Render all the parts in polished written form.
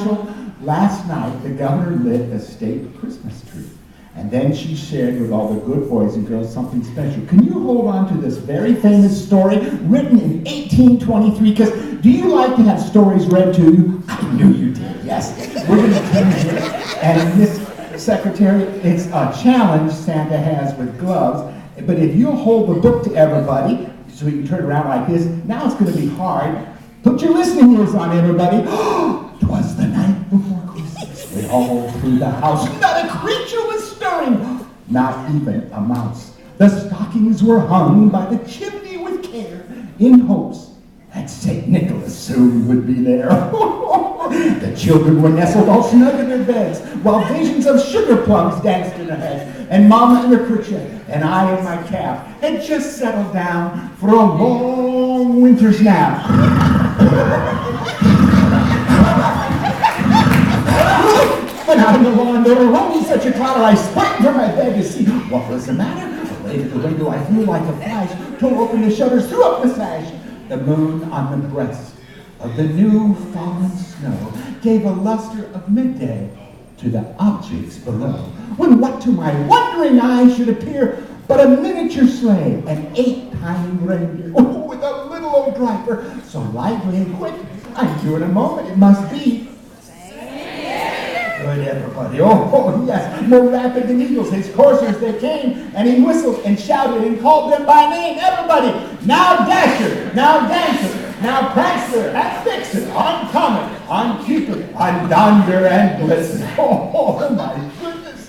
Marshall, last night the governor lit a state Christmas tree. And then she shared with all the good boys and girls something special. Can you hold on to this very famous story written in 1823? Because do you like to have stories read to you? I knew you did, yes. We're going to turn here. And Miss Secretary, it's a challenge Santa has with gloves. But if you'll hold the book to everybody, so you can turn it around like this, now it's going to be hard. Put your listening ears on, everybody. 'Twas the night before Christmas. They all through the house. Not a creature was stirring, not even a mouse. The stockings were hung by the chimney with care, in hopes that St. Nicholas soon would be there. The children were nestled all snug in their beds, while visions of sugar plums danced in their heads, and Mama in her kerchief, and I in my cap, had just settled down for a long winter's nap. But out in the lawn there arose such a clatter, I sprang from my bed to see what was the matter. Laid at the window, I flew like a flash, tore open the shutters, threw up the sash. The moon on the breast of the new fallen snow gave a luster of midday to the objects below, when what to my wondering eyes should appear but a miniature sleigh and 8 tiny reindeer, with a little old driver, so lively and quick, I knew in a moment it must be good, everybody. Oh, yes, more rapid than eagles, his coursers they came, and he whistled and shouted and called them by name. Everybody, now Dasher, now Dancer, now Prancer, and Vixen, on Comet, on Cupid, on Donder and Blitzen. Oh, my goodness.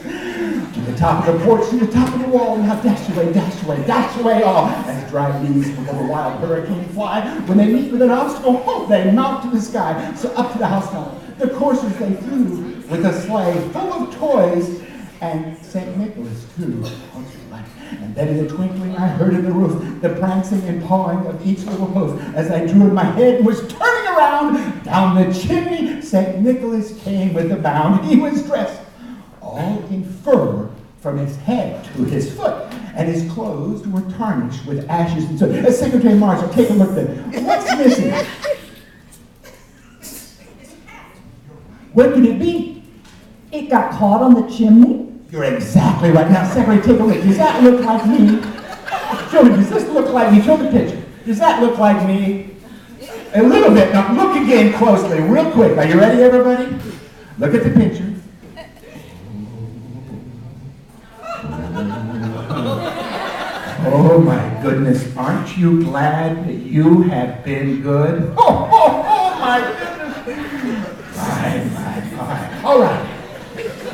To the top of the porch, to the top of the wall, now dash away, dash away, dash away all, as dry leaves from a wild hurricane fly. When they meet with an obstacle, oh, they mount to the sky. So up to the housetop, the coursers they flew, with a sleigh full of toys, and St. Nicholas too. And then in a twinkling I heard in the roof the prancing and pawing of each little hoof. As I drew in my head and was turning around, down the chimney St. Nicholas came with a bound. He was dressed all in fur from his head to his foot, and his clothes were tarnished with ashes and soot. Secretary Marshall, take a look at it. What's missing? Where could it be? It got caught on the chimney. You're exactly right. Now, Secretary, take a look. Does that look like me? Show me, does this look like me? Show the picture. Does that look like me? A little bit. Now, look again closely, real quick. Are you ready, everybody? Look at the picture. Oh, my goodness. Aren't you glad that you have been good? Oh, my goodness. Fine. All right.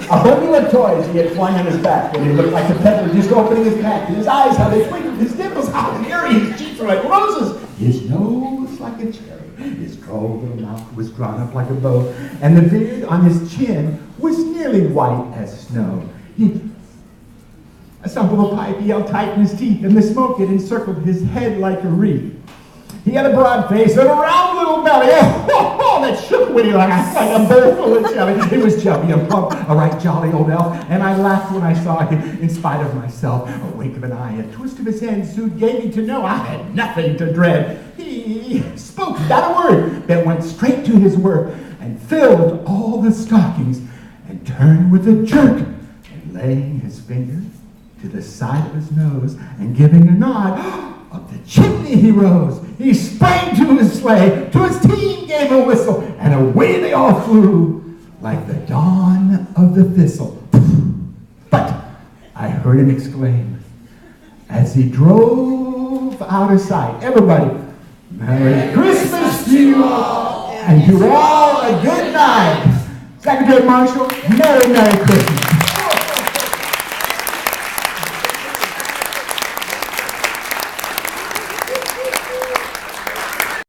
A bundle of toys he had flung on his back, and he looked like a peddler just opening his pack. His eyes, how they twinkled, his dimples, how hairy, his cheeks were like roses, his nose like a cherry, his droll little mouth was drawn up like a bow, and the beard on his chin was nearly white as snow. A stump of a pipe he held tight in his teeth, and the smoke had encircled his head like a wreath. He had a broad face and a round little belly. Oh, that shook when he laughed like a bowl full of jelly. It was chubby and plump, a right jolly old elf, and I laughed when I saw him in spite of myself. A wink of an eye, a twist of his head soon gave me to know I had nothing to dread. He spoke not a word, but went straight to his work and filled all the stockings and turned with a jerk, and laying his finger to the side of his nose and giving a nod, up the chimney he rose. He sprang to his sleigh, to his team gave a whistle, and away they all flew like the dawn of the thistle. But I heard him exclaim as he drove out of sight, everybody, Merry Christmas to you all, and to all a good night. Secretary Marshall, Merry Christmas.